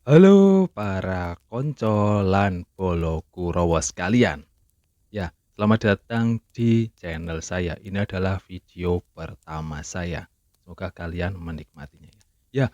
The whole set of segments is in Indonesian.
Halo para konco lan bolo Kurawa sekalian. Ya, selamat datang di channel saya. Ini adalah video pertama saya. Semoga kalian menikmatinya ya. Ya,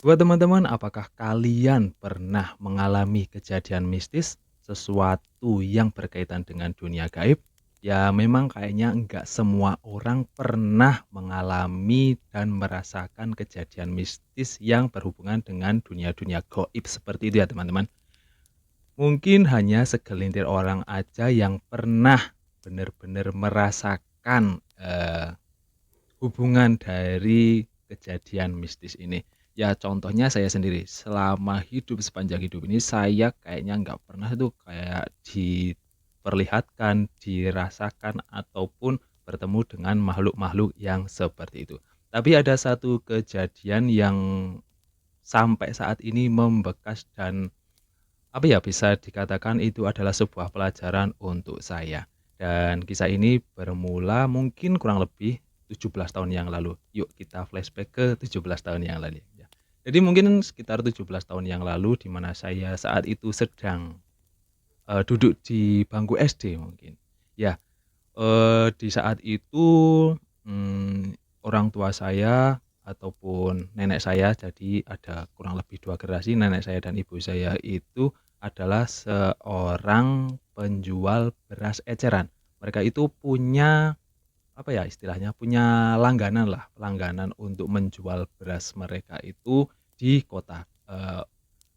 buat teman-teman, apakah kalian pernah mengalami kejadian mistis, sesuatu yang berkaitan dengan dunia gaib? Ya, memang kayaknya enggak semua orang pernah mengalami dan merasakan kejadian mistis yang berhubungan dengan dunia-dunia gaib seperti itu ya, teman-teman. Mungkin hanya segelintir orang aja yang pernah benar-benar merasakan, hubungan dari kejadian mistis ini. Ya contohnya saya sendiri, selama hidup sepanjang hidup ini saya kayaknya nggak pernah tuh kayak diperlihatkan, dirasakan, ataupun bertemu dengan makhluk-makhluk yang seperti itu. Tapi ada satu kejadian yang sampai saat ini membekas dan apa ya, bisa dikatakan itu adalah sebuah pelajaran untuk saya. Dan kisah ini bermula mungkin kurang lebih 17 tahun yang lalu. Yuk kita flashback ke 17 tahun yang lalu ya. Jadi mungkin sekitar 17 tahun yang lalu di mana saya saat itu sedang, duduk di bangku SD mungkin. Ya, di saat itu, orang tua saya ataupun nenek saya, jadi ada kurang lebih 2 generasi, nenek saya dan ibu saya itu adalah seorang penjual beras eceran. Mereka itu punya, apa ya istilahnya, punya langganan untuk menjual beras mereka itu di kota.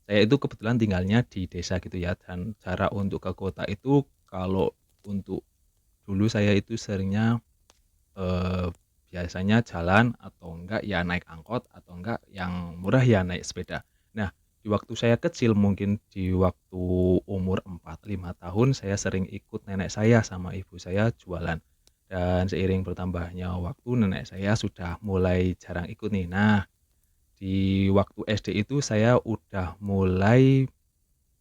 Saya itu kebetulan tinggalnya di desa gitu ya, dan jarak untuk ke kota itu kalau untuk dulu saya itu seringnya, eee, biasanya jalan atau enggak ya naik angkot atau enggak yang murah ya naik sepeda. Nah, di waktu saya kecil mungkin di waktu umur 4 5 tahun saya sering ikut nenek saya sama ibu saya jualan. Dan seiring bertambahnya waktu nenek saya sudah mulai jarang ikut nih. Nah, di waktu SD itu saya udah mulai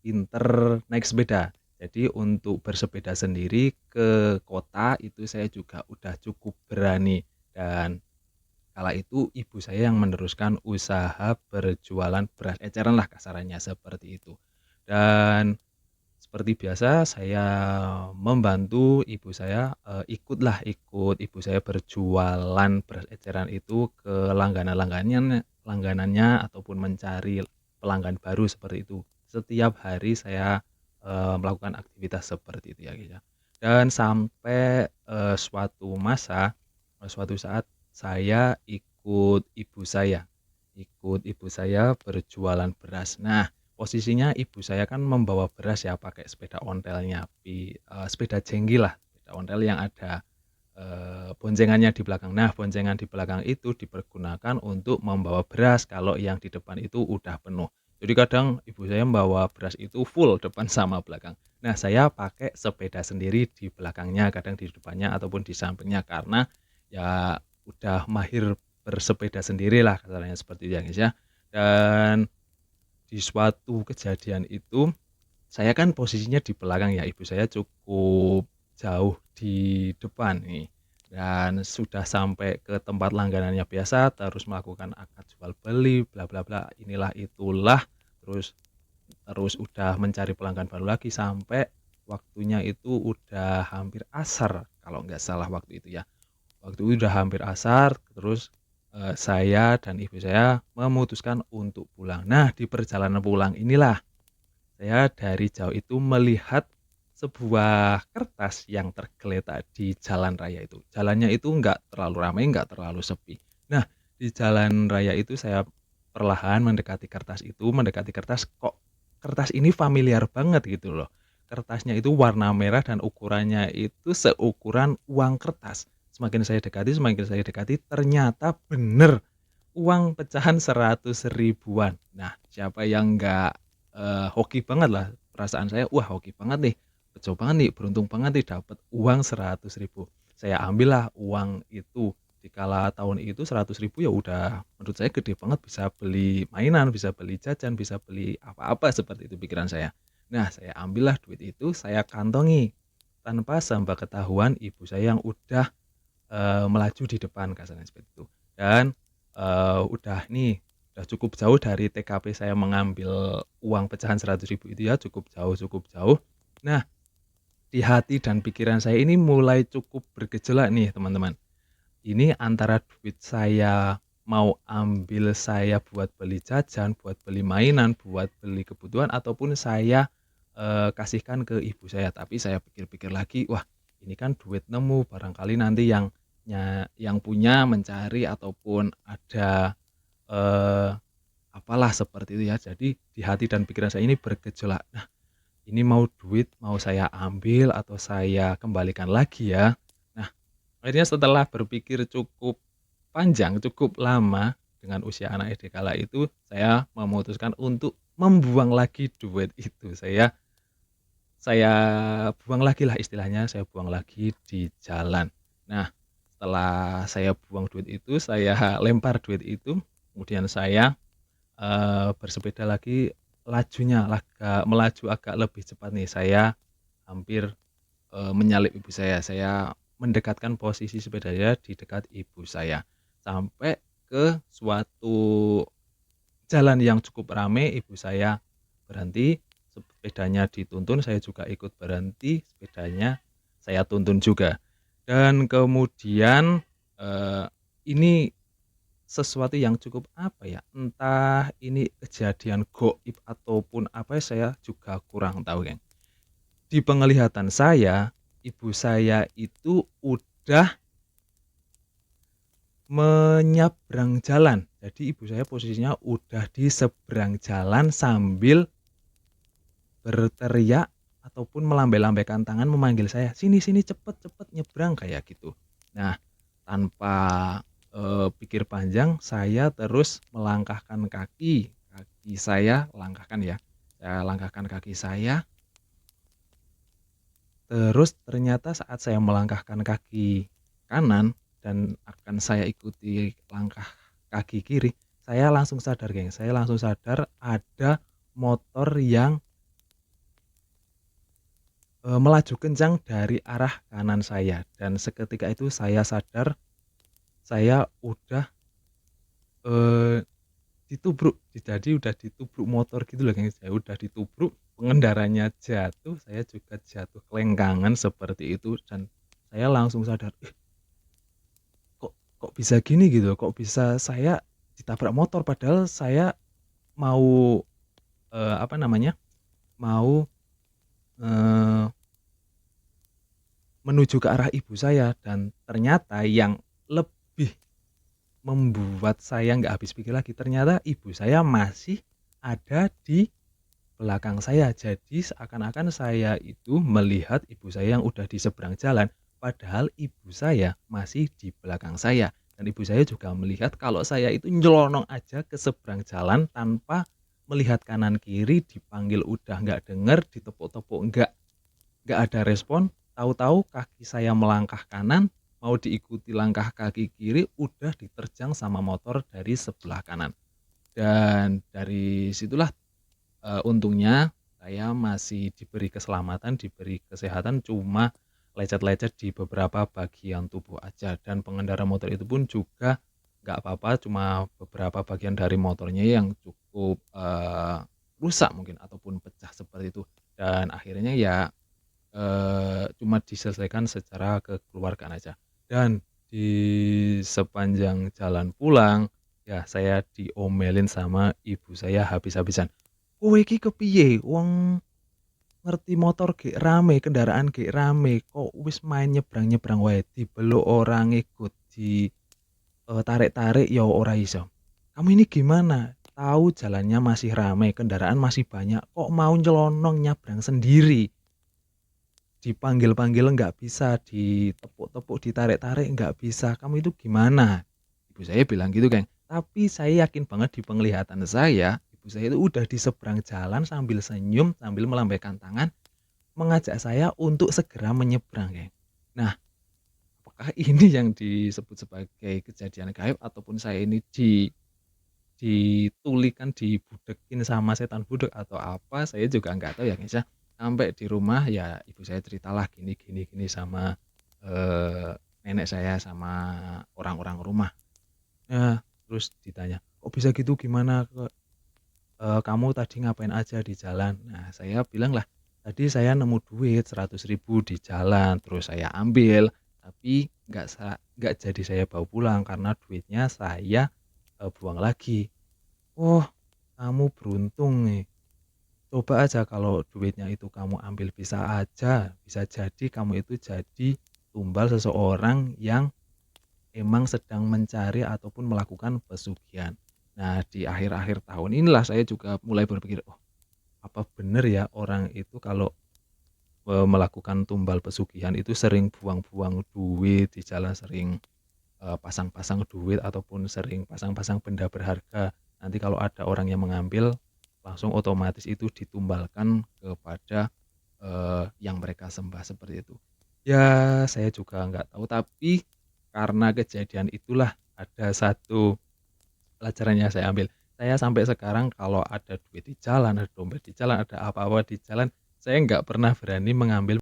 pinter naik sepeda. Jadi untuk bersepeda sendiri ke kota itu saya juga udah cukup berani dan kala itu ibu saya yang meneruskan usaha berjualan beras eceran lah kasarannya seperti itu. Dan seperti biasa saya membantu ibu saya, ikut ibu saya berjualan beras eceran itu ke langganannya ataupun mencari pelanggan baru seperti itu. Setiap hari saya, melakukan aktivitas seperti itu ya, guys, ya. Dan sampai, suatu saat saya ikut ibu saya berjualan beras. Nah, posisinya ibu saya kan membawa beras ya pakai sepeda ontelnya, sepeda jenggy lah, sepeda ontel yang ada, boncengannya di belakang. Nah, boncengan di belakang itu dipergunakan untuk membawa beras kalau yang di depan itu udah penuh. Jadi kadang ibu saya membawa beras itu full depan sama belakang. Nah, saya pakai sepeda sendiri di belakangnya, kadang di depannya ataupun di sampingnya karena ya udah mahir bersepeda sendirilah kasarnya seperti itu ya, guys, ya. Dan di suatu kejadian itu, saya kan posisinya di belakang ya, ibu saya cukup jauh di depan nih, dan sudah sampai ke tempat langganannya biasa, terus melakukan akad jual beli, bla bla bla, inilah itulah, terus terus udah mencari pelanggan baru lagi sampai waktunya itu udah hampir asar kalau nggak salah waktu itu ya. Waktu itu udah hampir asar, terus, saya dan ibu saya memutuskan untuk pulang. Nah, di perjalanan pulang inilah saya dari jauh itu melihat sebuah kertas yang tergeletak di jalan raya itu. Jalannya itu nggak terlalu ramai, nggak terlalu sepi. Nah, di jalan raya itu saya perlahan mendekati kertas, kok kertas ini familiar banget gitu loh. Kertasnya itu warna merah dan ukurannya itu seukuran uang kertas. Semakin saya dekati, ternyata bener uang pecahan 100 ribuan. Nah, siapa yang nggak, hoki banget lah perasaan saya, wah hoki banget nih, bejo banget nih, beruntung banget nih dapat uang 100 ribu. Saya ambillah uang itu, dikala tahun itu 100 ribu ya udah menurut saya gede banget, bisa beli mainan, bisa beli jajan, bisa beli apa-apa seperti itu pikiran saya. Nah, saya ambillah duit itu, saya kantongi, tanpa ketahuan ibu saya yang udah, melaju di depan kasarnya seperti itu. Dan, udah nih, udah cukup jauh dari TKP saya mengambil uang pecahan 100.000 itu ya, cukup jauh cukup jauh. Nah, di hati dan pikiran saya ini mulai cukup bergejolak nih teman-teman. Ini antara duit saya mau ambil saya buat beli jajan, buat beli mainan, buat beli kebutuhan, ataupun saya, kasihkan ke ibu saya. Tapi saya pikir-pikir lagi, wah ini kan duit nemu, barangkali nanti yang punya mencari ataupun ada, eee, apalah seperti itu ya. Jadi di hati dan pikiran saya ini bergejolak, "Nah, ini mau duit mau saya ambil atau saya kembalikan lagi ya?" Nah, akhirnya setelah berpikir cukup panjang, cukup lama dengan usia anak SD kala itu, saya memutuskan untuk membuang lagi duit itu. Saya buang lagi lah istilahnya, saya buang lagi di jalan. Nah, setelah saya buang duit itu, saya lempar duit itu, kemudian saya, bersepeda lagi, melaju agak lebih cepat nih. Saya hampir, menyalip ibu saya mendekatkan posisi sepedanya di dekat ibu saya. Sampai ke suatu jalan yang cukup ramai, ibu saya berhenti, sepedanya dituntun, saya juga ikut berhenti, sepedanya saya tuntun juga. Dan kemudian, ini sesuatu yang cukup apa ya, entah ini kejadian gaib ataupun apa, saya juga kurang tahu, Kang. Di penglihatan saya, ibu saya itu udah menyeberang jalan. Jadi ibu saya posisinya udah di seberang jalan sambil berteriak ataupun melambai-lambaikan tangan memanggil saya, "Sini sini cepet cepet nyebrang," kayak gitu. Nah, tanpa, pikir panjang saya terus melangkahkan kaki saya langkahkan ya, saya langkahkan kaki saya, terus ternyata saat saya melangkahkan kaki kanan dan akan saya ikuti langkah kaki kiri, saya langsung sadar, geng, saya langsung sadar ada motor yang melaju kencang dari arah kanan saya dan seketika itu saya sadar, saya udah, eee, jadi udah ditubruk motor gitu loh, Kang, saya udah ditubruk, pengendaranya jatuh, saya juga jatuh kelengkangan seperti itu dan saya langsung sadar, "Ih, kok kok bisa gini?" Gitu, "Kok bisa saya ditabrak motor?" Padahal saya mau, apa namanya, mau, eee, menuju ke arah ibu saya dan ternyata yang lebih membuat saya nggak habis pikir lagi, ternyata ibu saya masih ada di belakang saya. Jadi seakan-akan saya itu melihat ibu saya yang udah di seberang jalan, padahal ibu saya masih di belakang saya. Dan ibu saya juga melihat kalau saya itu nyelonong aja ke seberang jalan tanpa melihat kanan kiri, dipanggil udah nggak denger, ditepuk-tepuk nggak ada respon, tahu-tahu kaki saya melangkah kanan, mau diikuti langkah kaki kiri, udah diterjang sama motor dari sebelah kanan. Dan dari situlah, untungnya saya masih diberi keselamatan, diberi kesehatan, cuma lecet-lecet di beberapa bagian tubuh aja dan pengendara motor itu pun juga nggak apa-apa, cuma beberapa bagian dari motornya yang cukup, rusak mungkin ataupun pecah seperti itu. Dan akhirnya ya, cuma diselesaikan secara kekeluargaan aja. Dan di sepanjang jalan pulang, ya saya diomelin sama ibu saya habis-habisan. "Kowe iki kepiye? Wong ngerti motor gek rame, kendaraan gek rame, kok wis main nyebrang-nyebrang wae, dibeluk ora ngikut, tarik-tarik ya ora iso. Kamu ini gimana? Tahu jalannya masih rame, kendaraan masih banyak, kok mau nyelonong nyabrang sendiri? Dipanggil-panggil nggak bisa, ditepuk-tepuk, ditarik-tarik nggak bisa, kamu itu gimana?" Ibu saya bilang gitu, Kang. Tapi saya yakin banget di penglihatan saya, ibu saya itu udah di seberang jalan sambil senyum, sambil melambaikan tangan, mengajak saya untuk segera menyeberang, Kang. Nah, apakah ini yang disebut sebagai kejadian gaib ataupun saya ini ditulikan, dibudekin sama setan budek atau apa, saya juga nggak tahu ya, Kang, ya. Sampai di rumah ya ibu saya ceritalah gini gini gini sama, nenek saya sama orang-orang rumah. Terus ditanya, "Kok bisa gitu, gimana kamu tadi ngapain aja di jalan?" Nah, saya bilang lah, "Tadi saya nemu duit 100.000 di jalan, terus saya ambil, tapi nggak jadi saya bawa pulang karena duitnya saya, buang lagi." "Oh, kamu beruntung nih. Coba aja kalau duitnya itu kamu ambil, bisa jadi kamu itu jadi tumbal seseorang yang emang sedang mencari ataupun melakukan pesugihan." Nah, di akhir-akhir tahun inilah saya juga mulai berpikir, "Oh, apa bener ya orang itu kalau, melakukan tumbal pesugihan itu sering buang-buang duit di jalan, sering, pasang-pasang duit ataupun sering pasang-pasang benda berharga. Nanti kalau ada orang yang mengambil, langsung otomatis itu ditumbalkan kepada, yang mereka sembah," seperti itu. Ya, saya juga nggak tahu, tapi karena kejadian itulah ada satu pelajaran yang saya ambil. Saya sampai sekarang kalau ada duit di jalan, ada dompet di jalan, ada apa-apa di jalan, saya nggak pernah berani mengambil